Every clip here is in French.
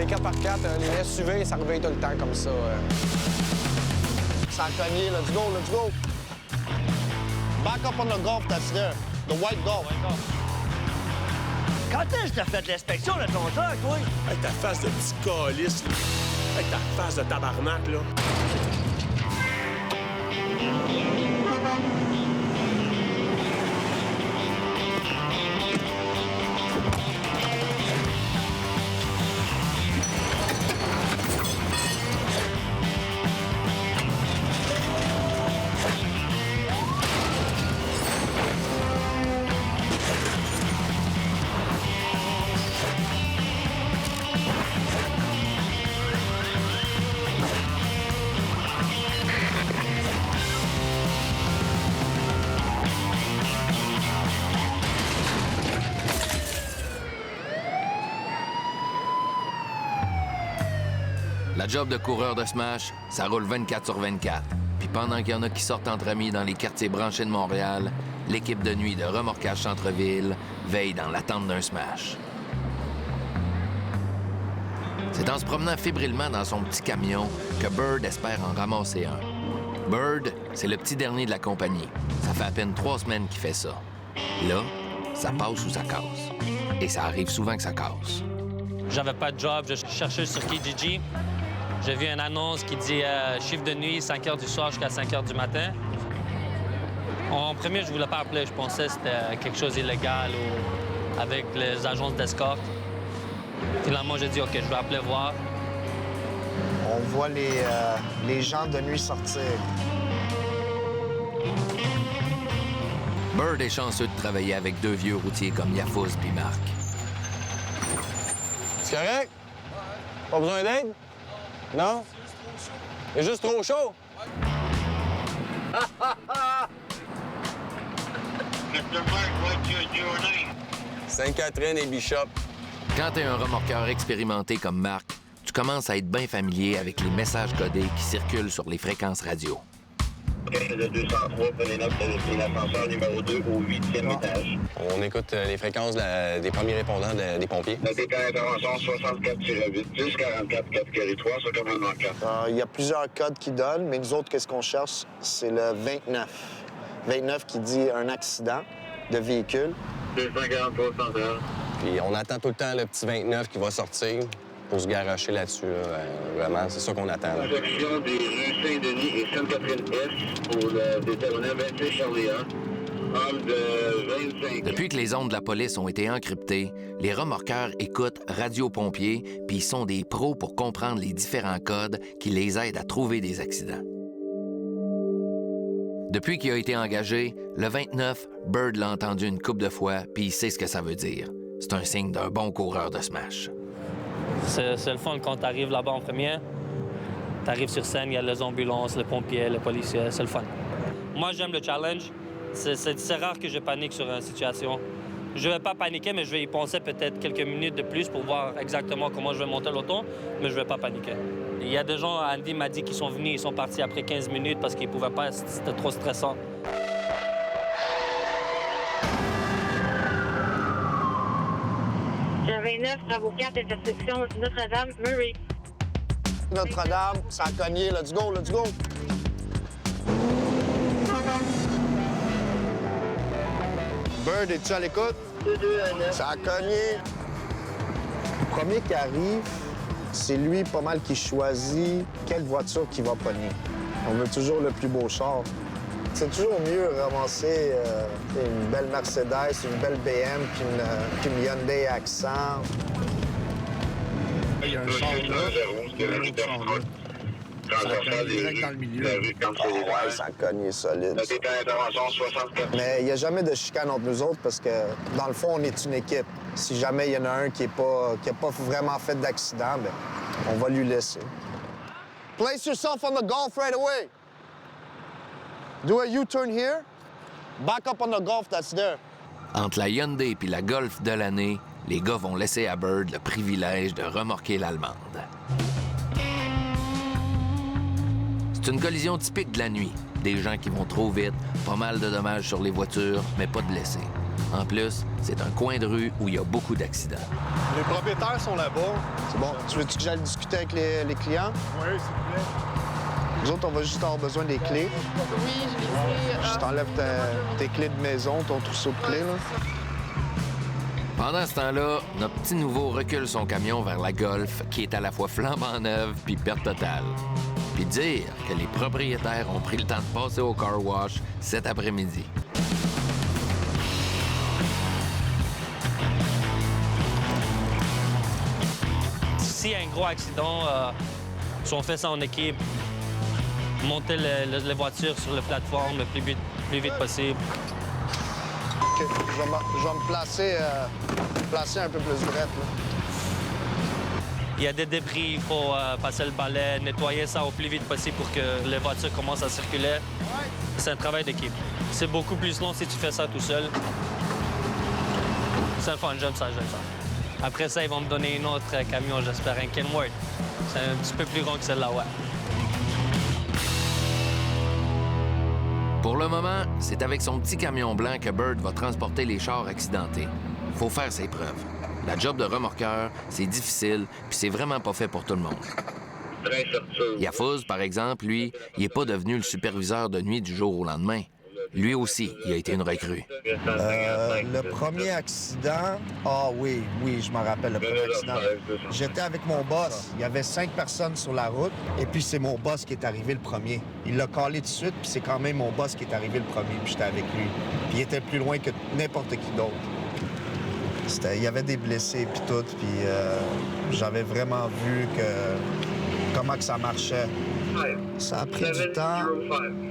les 4x4, les SUV, ça réveille tout le temps comme ça. Ça a cogné. Let's go, let's go. Back up on the Golf that's there. The white Golf. Quand est-ce que t'as fait l'inspection de ton truck, toi? Avec ta face de petit calice, là. Avec ta face de tabarnak, là. La job de coureur de Smash, ça roule 24 sur 24. Puis pendant qu'il y en a qui sortent entre amis dans les quartiers branchés de Montréal, l'équipe de nuit de Remorquage Centre-Ville veille dans l'attente d'un Smash. C'est en se promenant fébrilement dans son petit camion que Bird espère en ramasser un. Bird, c'est le petit dernier de la compagnie. Ça fait à peine 3 semaines qu'il fait ça. Là, ça passe ou ça casse. Et ça arrive souvent que ça casse. J'avais pas de job, je cherchais sur Kijiji. J'ai vu une annonce qui dit chiffre de nuit, 5 h du soir jusqu'à 5 h du matin. En premier, je voulais pas appeler. Je pensais que c'était quelque chose d'illégal ou avec les agences d'escorte. Finalement, j'ai dit, OK, je vais appeler voir. On voit les gens de nuit sortir. Bird est chanceux de travailler avec 2 vieux routiers comme Yafouz puis Marc. C'est correct? Pas besoin d'aide? Non? C'est juste trop chaud? Sainte-Catherine et Bishop. Quand t'es un remorqueur expérimenté comme Marc, tu commences à être bien familier avec les messages codés qui circulent sur les fréquences radio. Le 203, prenez note de l'ascenseur numéro 2 au 8e étage. On écoute les fréquences des premiers répondants des pompiers. Notez qu'à l'intervention 64-8, 10 44 catégorie 3 sur commandement 4. Il y a plusieurs codes qui donnent, mais nous autres, qu'est-ce qu'on cherche? C'est le 29. 29 qui dit un accident de véhicule. 243 central. Puis on attend tout le temps le petit 29 qui va sortir pour se garrocher là-dessus. Vraiment, c'est ça qu'on attend. Là. Section des rues Saint-Denis et Sainte-Catherine-Est pour le déterminant 26 Charléon. Homme de 25 ans. Depuis que les ondes de la police ont été encryptées, les remorqueurs écoutent Radio Pompiers, puis ils sont des pros pour comprendre les différents codes qui les aident à trouver des accidents. Depuis qu'il a été engagé, le 29, Bird l'a entendu une couple de fois, puis il sait ce que ça veut dire. C'est un signe d'un bon coureur de Smash. C'est le fun quand tu arrives là-bas en premier. Tu arrives sur scène, il y a les ambulances, les pompiers, les policiers, c'est le fun. Moi, j'aime le challenge. C'est rare que je panique sur une situation. Je vais pas paniquer, mais je vais y penser peut-être quelques minutes de plus pour voir exactement comment je vais monter l'auto, mais je vais pas paniquer. Il y a des gens, Andy m'a dit qu'ils sont venus, ils sont partis après 15 minutes parce qu'ils pouvaient pas, c'était trop stressant. J'avais 9, travaux 4, intersection Notre-Dame, Murray. Notre-Dame, ça a cogné. Let's go, let's go. Bird, es-tu à l'écoute? 229. Ça a cogné. Le premier qui arrive, c'est lui pas mal qui choisit quelle voiture qu'il va pogner. On veut toujours le plus beau char. C'est toujours mieux ramasser une belle Mercedes, une belle BM qu'une Hyundai Accent. Il y a un char là, il y a un autre char là. Ça a cogné direct dans le milieu. Ouais, ça a cogné solide. Notez qu'à l'intervention 64. Mais il n'y a jamais de chicane entre nous autres parce que, dans le fond, on est une équipe. Si jamais il y en a un qui n'a pas vraiment fait d'accident, ben, on va lui laisser. Place yourself on the Golf right away. Do a U-turn here. Back up on the Golf that's there. Entre la Hyundai et la Golf de l'année, les gars vont laisser à Bird le privilège de remorquer l'Allemande. C'est une collision typique de la nuit. Des gens qui vont trop vite, pas mal de dommages sur les voitures, mais pas de blessés. En plus, c'est un coin de rue où il y a beaucoup d'accidents. Les propriétaires sont là-bas. C'est bon. Tu veux-tu que j'aille discuter avec les clients? Oui, s'il vous plaît. Nous autres, on va juste avoir besoin des clés. Oui, je vais essayer. Je t'enlève tes clés de maison, ton trousseau de clés, là. Pendant ce temps-là, notre petit nouveau recule son camion vers la Golf, qui est à la fois flambant neuve puis perte totale. Puis dire que les propriétaires ont pris le temps de passer au car wash cet après-midi. S'il y a un gros accident, si on fait ça en équipe, monter les voitures sur la plateforme le plus vite possible. OK. Je vais me placer un peu plus droite, là. Il y a des débris, il faut passer le balai, nettoyer ça au plus vite possible pour que les voitures commencent à circuler. C'est un travail d'équipe. C'est beaucoup plus long si tu fais ça tout seul. C'est le fun, j'aime ça. Après ça, ils vont me donner une autre camion, j'espère, un Kenworth. C'est un petit peu plus grand que celle-là, ouais. Pour le moment, c'est avec son petit camion blanc que Bird va transporter les chars accidentés. Faut faire ses preuves. La job de remorqueur, c'est difficile, puis c'est vraiment pas fait pour tout le monde. Yafuz, par exemple, lui, il est pas devenu le superviseur de nuit du jour au lendemain. Lui aussi, il a été une recrue. Le premier accident... Ah oui, je m'en rappelle, le premier accident. J'étais avec mon boss. Il y avait 5 personnes sur la route, et puis c'est mon boss qui est arrivé le premier. Il l'a calé tout de suite, puis c'est quand même mon boss qui est arrivé le premier, puis j'étais avec lui. Puis il était plus loin que n'importe qui d'autre. Il y avait des blessés, puis tout, puis j'avais vraiment vu comment que ça marchait. Ça a pris du temps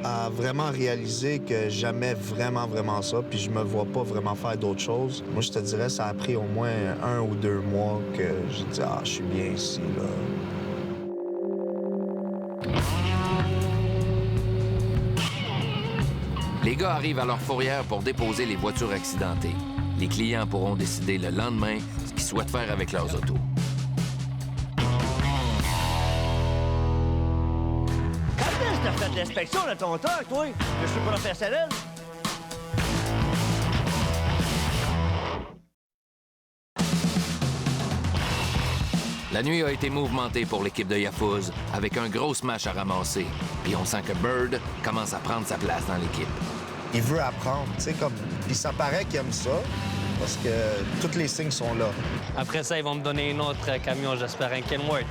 à vraiment réaliser que j'aimais vraiment ça, puis je me vois pas vraiment faire d'autres choses. Moi, je te dirais, ça a pris au moins 1 ou 2 mois que j'ai dit « Ah, je suis bien ici, là. » Les gars arrivent à leur fourrière pour déposer les voitures accidentées. Les clients pourront décider le lendemain ce qu'ils souhaitent faire avec leurs autos. T'as fait de l'inspection de ton truck, toi? Je suis professionnel. La nuit a été mouvementée pour l'équipe de Yafuz, avec un gros smash à ramasser. Puis on sent que Bird commence à prendre sa place dans l'équipe. Il veut apprendre, tu sais, comme... Puis ça paraît qu'il aime ça, parce que tous les signes sont là. Après ça, ils vont me donner une autre camion, j'espère, un Kenworth.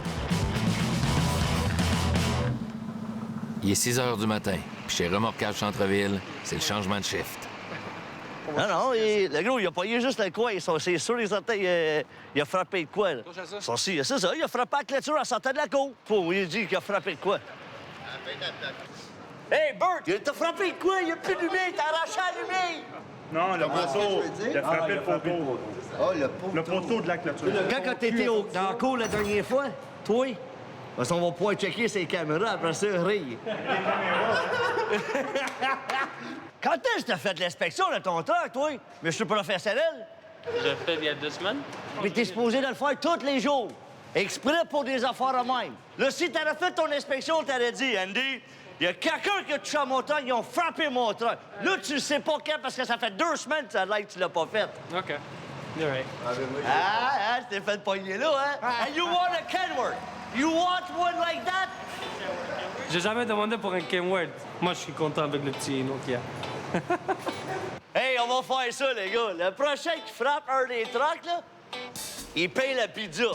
Il est 6 heures du matin, puis chez Remorquage Centre-Ville, c'est le changement de shift. Non, le gros, il a payé juste le coin. C'est sûr, les orteils, il a frappé de quoi, là? C'est ça, il a frappé la clôture en sortant de la cour. Il dit qu'il a frappé de quoi? Hey, Bert, il t'a frappé de quoi? Il n'y a plus de lumière, t'as arraché la lumière! Non, le poteau. Il a frappé le poteau. Oh, Le poteau de la clôture. Quand t'étais dans la cour la dernière fois, toi, parce qu'on va pouvoir checker ses caméras, après ça, rire. Quand est-ce que t'as fait l'inspection de ton truck, toi? Monsieur professionnel? J'ai fait il y a 2 semaines. Mais t'es supposé de le faire tous les jours. Exprès pour des affaires de même. Là, si t'aurais fait ton inspection, t'aurais dit, Andy, il y a quelqu'un qui a touché à mon truck, ils ont frappé mon truck. Là, tu le sais pas quand, parce que ça fait 2 semaines que tu l'as pas fait. OK. You're right. Tu t'es fait pogner là, hein? And you want a Kenworth? You want one like that? J'ai jamais demandé pour un Kenworth. Moi, je suis content avec le petit Nokia. Hey, on va faire ça, les gars. Le prochain qui frappe un des trucks, là, il paye la pizza.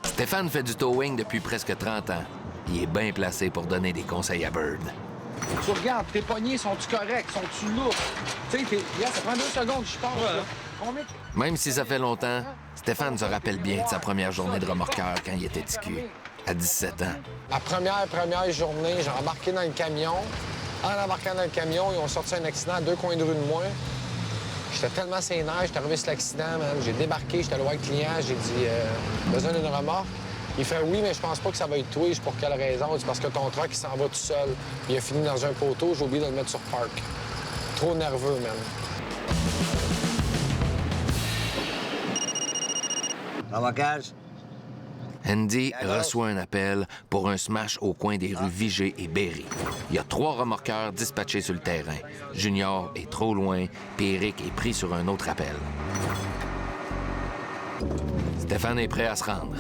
Stéphane fait du towing depuis presque 30 ans. Il est bien placé pour donner des conseils à Bird. Tu regardes, tes poignées, sont-tu corrects? Sont-tu lourds? Tu sais, ça prend 2 secondes, je pense. Là. Combien? Même si ça fait longtemps, Stéphane se rappelle bien de sa première journée de remorqueur quand il était ticu, à 17 ans. La première journée, j'ai embarqué dans le camion. En embarquant dans le camion, ils ont sorti un accident à 2 coins de rue de moi. J'étais tellement sénère, j'étais arrivé sur l'accident, man. J'ai débarqué, j'étais allé voir le client, j'ai dit besoin d'une remorque. Il fait oui, mais je pense pas que ça va être toi. Je dis pour quelle raison? C'est parce que ton truck, il s'en va tout seul. Il a fini dans un poteau, j'ai oublié de le mettre sur parc. Trop nerveux, man. Remorquage. Andy reçoit un appel pour un smash au coin des rues Vigée et Berry. Il y a 3 remorqueurs dispatchés sur le terrain. Junior est trop loin, puis Eric est pris sur un autre appel. Stéphane est prêt à se rendre.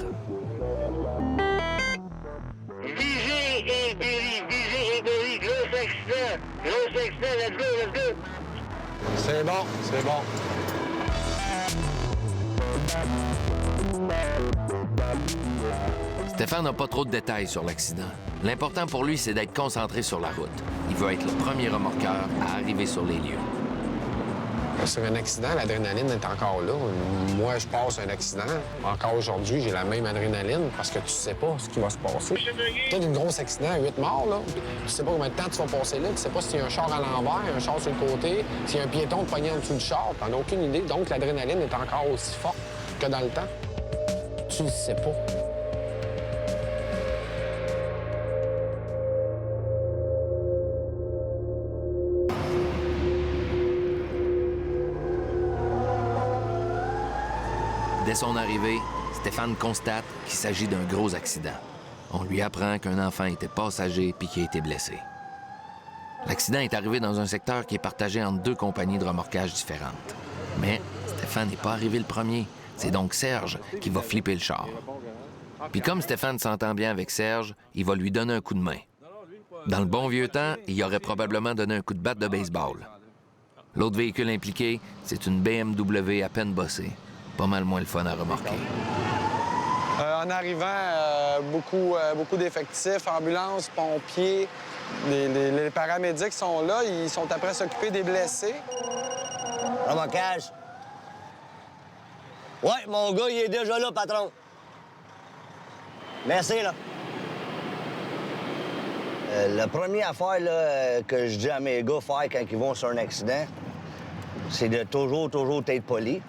Vigée et Berry, gros accident, let's go. C'est bon. Stéphane n'a pas trop de détails sur l'accident. L'important pour lui, c'est d'être concentré sur la route. Il veut être le premier remorqueur à arriver sur les lieux. Sur un accident, l'adrénaline est encore là. Moi, je passe un accident. Encore aujourd'hui, j'ai la même adrénaline parce que tu sais pas ce qui va se passer. Toi, d'un gros accident, 8 morts, là. Tu sais pas combien de temps tu vas passer là. Tu sais pas s'il y a un char à l'envers, un char sur le côté, s'il y a un piéton pogné en dessous du char. T'en as aucune idée. Donc, l'adrénaline est encore aussi forte que dans le temps. Tu le sais pas. Dès son arrivée, Stéphane constate qu'il s'agit d'un gros accident. On lui apprend qu'un enfant était passager puis qu'il a été blessé. L'accident est arrivé dans un secteur qui est partagé entre 2 compagnies de remorquage différentes. Mais Stéphane n'est pas arrivé le premier. C'est donc Serge qui va flipper le char. Puis comme Stéphane s'entend bien avec Serge, il va lui donner un coup de main. Dans le bon vieux temps, il y aurait probablement donné un coup de batte de baseball. L'autre véhicule impliqué, c'est une BMW à peine bossée. Pas mal moins le fun à remorquer. En arrivant, beaucoup d'effectifs, ambulances, pompiers. Les paramédics sont là, ils sont après à s'occuper des blessés. Remorquage. Ouais, mon gars, il est déjà là, patron. Merci, là. La première affaire là, que je dis à mes gars faire quand ils vont sur un accident, c'est de toujours être poli.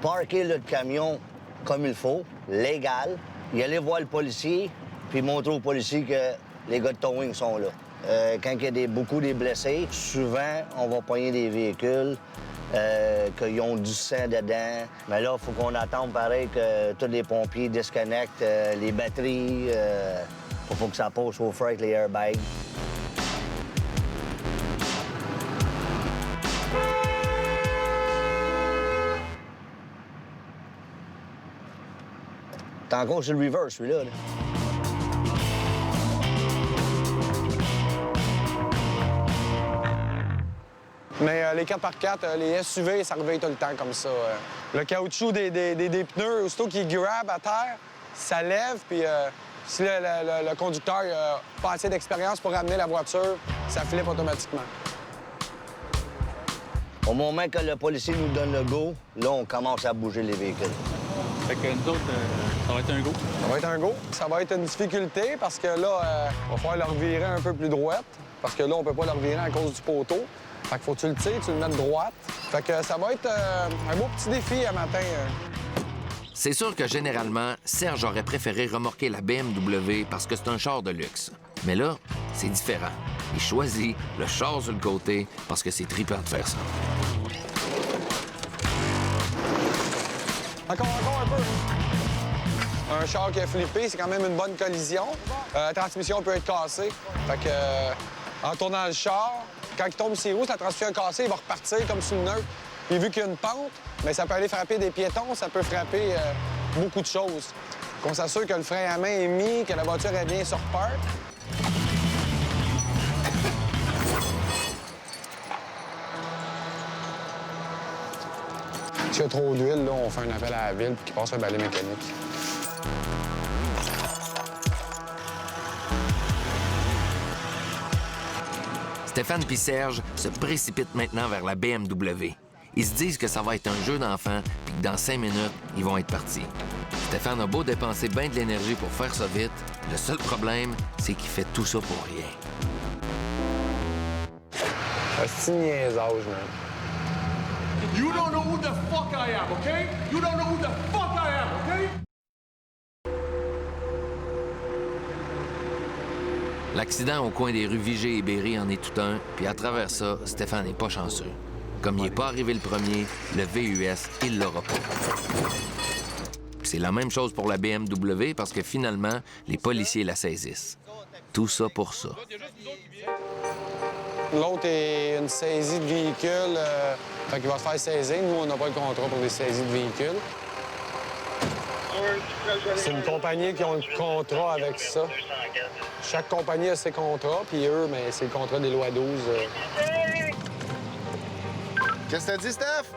Parker le camion comme il faut, légal, y aller voir le policier, puis montrer au policier que les gars de towing sont là. Quand il y a beaucoup de blessés, souvent, on va pogner des véhicules qu'ils ont du sang dedans. Mais là, il faut qu'on attende pareil que tous les pompiers disconnectent les batteries. Il faut que ça passe au feu avec les airbags. T'es encore sur le reverse, celui-là. Là. Mais les 4x4, les SUV, ça réveille tout le temps comme ça. Le caoutchouc des pneus, aussitôt qu'ils grab à terre, ça lève, puis si le conducteur n'a pas assez d'expérience pour ramener la voiture, ça flippe automatiquement. Au moment que le policier nous donne le go, là, on commence à bouger les véhicules. Fait que nous autres, ça va être un go. Ça va être un go. Ça va être une difficulté parce que là, il va falloir le revirer un peu plus droite. Parce que là, on peut pas le revirer à cause du poteau. Fait qu'il faut que tu le tires, tu le mettes droite. Fait que ça va être un beau petit défi à matin. C'est sûr que généralement, Serge aurait préféré remorquer la BMW parce que c'est un char de luxe. Mais là, c'est différent. Il choisit le char sur le côté parce que c'est trippant de faire ça. Encore un peu. Un char qui a flippé, c'est quand même une bonne collision. La transmission peut être cassée. Fait que, en tournant le char, quand il tombe sur les roues, la transmission est cassée, il va repartir comme sur le neutre. Puis vu qu'il y a une pente, bien, ça peut aller frapper des piétons, ça peut frapper beaucoup de choses. Qu'on s'assure que le frein à main est mis, que la voiture est bien sur park. S'il y a trop d'huile, là, on fait un appel à la ville pour qu'il passe un balai mécanique. Stéphane et Serge se précipitent maintenant vers la BMW. Ils se disent que ça va être un jeu d'enfant puis que dans 5 minutes, ils vont être partis. Stéphane a beau dépenser bien de l'énergie pour faire ça vite, le seul problème, c'est qu'il fait tout ça pour rien. C'est une niaisage, man. You don't know who the fuck I am, okay? You don't know who the fuck I am, okay? L'accident au coin des rues Vigée et Berry en est tout un, puis à travers ça, Stéphane n'est pas chanceux. Comme il n'est pas arrivé le premier, le VUS, il l'aura pas. C'est la même chose pour la BMW parce que finalement, les policiers la saisissent. Tout ça pour ça. L'autre est une saisie de véhicule. Fait qu'il va se faire saisir. Nous, on n'a pas le contrat pour les saisies de véhicules. C'est une compagnie qui a un contrat avec ça. Chaque compagnie a ses contrats, puis eux, mais c'est le contrat des lois 12. Qu'est-ce que t'as dit, Steph?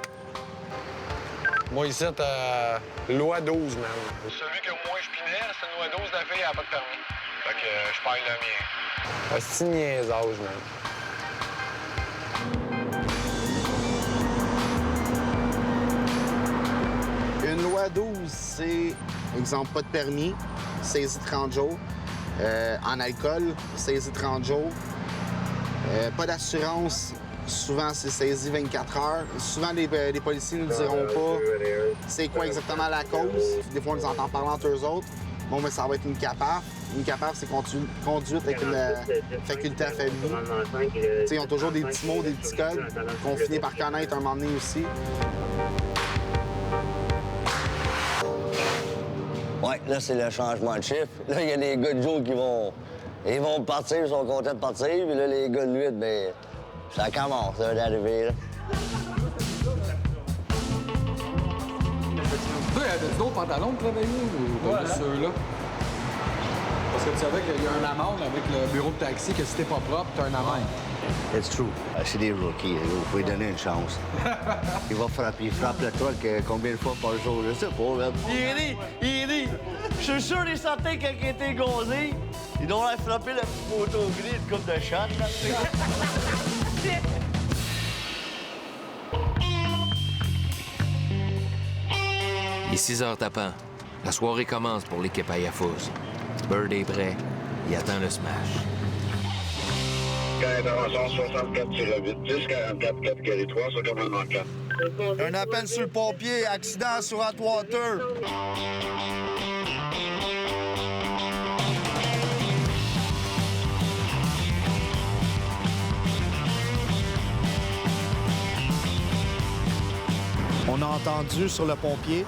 Moi, ici, loi 12, man. Celui que moi, je pinais, c'est une loi 12, la fille, elle n'a pas de permis. Fait que je paye le mien. C'est une niaisage, man. Une loi 12, c'est, exemple, pas de permis, saisie 30 jours. En alcool, saisie 30 jours. Pas d'assurance, souvent c'est saisie 24 heures. Souvent, les policiers ne nous diront pas c'est quoi exactement la cause. Des fois, on les entend parler entre eux autres. Bon, mais ça va être une CAPAF. Une CAPAF, c'est conduite avec une faculté affaiblie. Ils ont toujours des petits mots, des petits codes qu'on finit par connaître un moment donné aussi. Ouais, là, c'est le changement de chiffre. Là, il y a les gars de jour qui vont... Ils vont partir, ils sont contents de partir. Puis là, les gars de nuit, bien, ça commence d'arriver, là. Toi, y avait d'autres pantalons de travailler ou t'as juste ceux-là? Parce que tu savais qu'il y a une amende avec le bureau de taxi que si t'es pas propre, t'as une amende. It's true. C'est des rookies. Il faut lui donner une chance. Il va frapper. Il frappe le truck combien de fois par jour? Je sais pas, là. Il rit. Je suis sûr et certain qu'il a été gazé. Il doit avoir frappé la petite moto gris de coupe de shot, là. Il est 6 heures tapant. La soirée commence pour l'équipe Ayafouz. Bird est prêt. Il attend le smash. Intervention 64-8, 10, 44, catégorie 3, sur commandement 4. Un appel sur le pompier, accident sur Atwater. On a entendu sur le pompier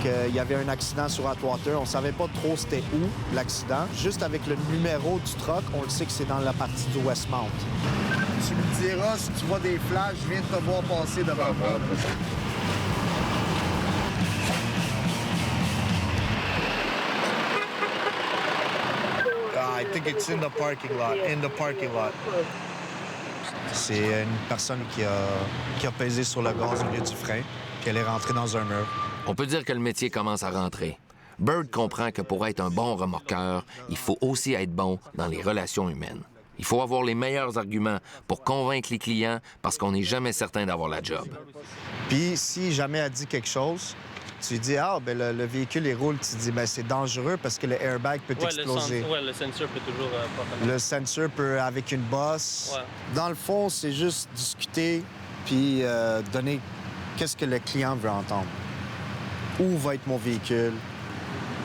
qu'il y avait un accident sur Atwater. On savait pas trop c'était où, l'accident. Juste avec le numéro du truck, on le sait que c'est dans la partie du Westmount. Tu me diras si tu vois des flashs, je viens de te voir passer devant moi. I think it's in the parking lot. C'est une personne qui a pesé sur le gaz au lieu du frein, puis elle est rentrée dans un mur. On peut dire que le métier commence à rentrer. Bird comprend que pour être un bon remorqueur, il faut aussi être bon dans les relations humaines. Il faut avoir les meilleurs arguments pour convaincre les clients parce qu'on n'est jamais certain d'avoir la job. Puis si jamais elle dit quelque chose, tu dis « Ah, ben le véhicule, il roule. » Tu dis « Ben c'est dangereux parce que le airbag peut exploser. » Le sensor peut toujours... Le sensor peut, avec une bosse. Ouais. Dans le fond, c'est juste discuter puis donner qu'est-ce que le client veut entendre. Où va être mon véhicule?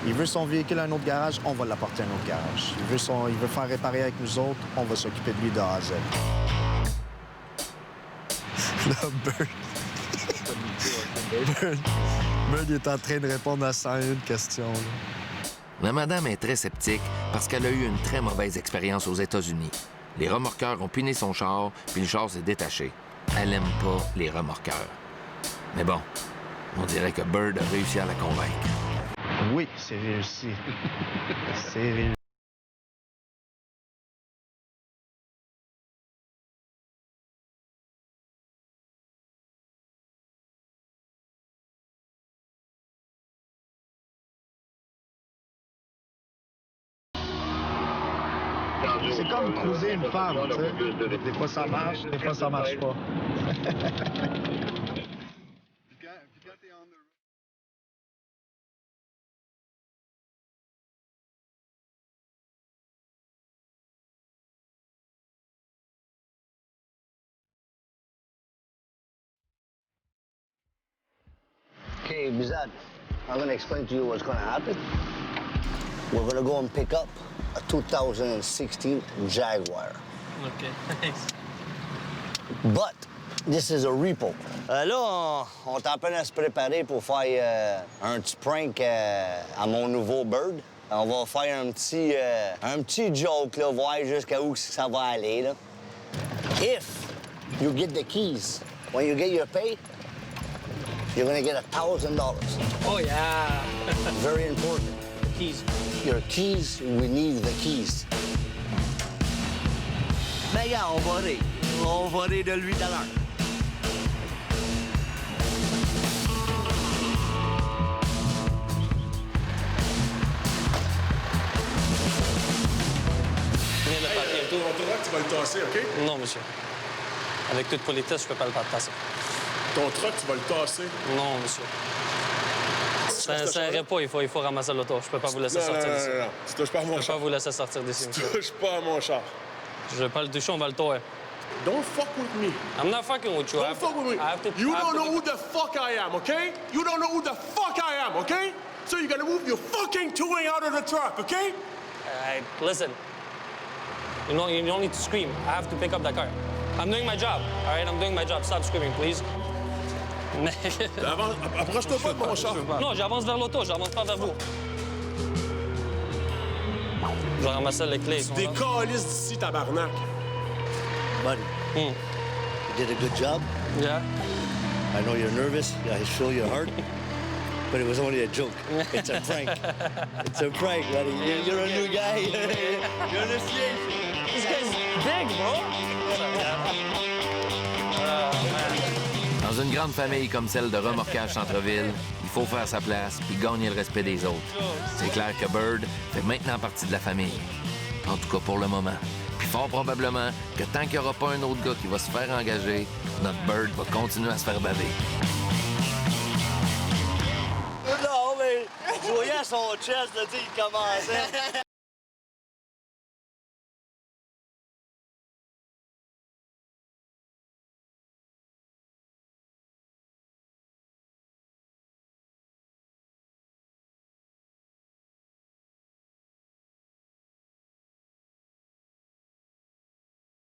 Il veut son véhicule à un autre garage, on va l'apporter à un autre garage. Il veut faire réparer avec nous autres, on va s'occuper de lui de A à Z. Là, Bird est en train de répondre à 101 questions. Là. La madame est très sceptique parce qu'elle a eu une très mauvaise expérience aux États-Unis. Les remorqueurs ont piné son char, puis le char s'est détaché. Elle n'aime pas les remorqueurs. Mais bon, on dirait que Bird a réussi à la convaincre. Oui, c'est réussi. C'est réussi. C'est comme cruiser une femme, tu sais. Des fois ça marche, des fois ça marche pas. Okay, Bizad, I'm going to explain to you what's going to happen. We're going to go and pick up a 2016 Jaguar. OK, thanks. But this is a repo. Là, on est en train de se préparer pour faire un petit prank à mon nouveau Bird. On va faire un petit joke, là, voir jusqu'à où ça va aller, là. If you get the keys, when you get your pay, you're gonna get $1,000. Oh, yeah. Very important. Keys. Your keys, we need the keys. Ben, gars, on va rire. On va rire de lui tout à l'heure. Ton truck, tu vas le tasser, OK? Non, monsieur. Avec toute politesse, je peux pas le passer. Ton truck, tu vas le tasser? Non, monsieur. Ça irait pas, il faut ramasser l'auto. Je peux pas vous laisser sortir d'ici. Non. Tu touches pas à mon char. Je peux pas vous laisser sortir d'ici, Tu monsieur. touches pas à mon char. Je vais pas le toucher, on va le tower. Don't fuck with me. I'm not fucking with you. Don't fuck with me. You don't know who the fuck I am, okay? You don't know who the fuck I am, okay? So you're gonna move your fucking towing out of the truck, okay? Listen. You don't need to scream. I have to pick up that car. I'm doing my job, all right? I'm doing my job. Stop screaming, please. Approche-toi pas de mon char. Non, j'avance vers l'auto, j'avance pas vers vous. Je vais ramasser les clés. Tu décalisses d'ici, tabarnak. Buddy, you did a good job. Yeah. I know you're nervous. I feel your heart. But it was only a joke. It's a prank. It's a prank, buddy. You're a new guy. You understand? This guy's big, bro. Dans une grande famille comme celle de Remorquage Centre-Ville, il faut faire sa place puis gagner le respect des autres. C'est clair que Bird fait maintenant partie de la famille. En tout cas pour le moment. Puis fort probablement que tant qu'il n'y aura pas un autre gars qui va se faire engager, notre Bird va continuer à se faire baver. Non, mais je voyais son chest, là, tu sais, il commençait.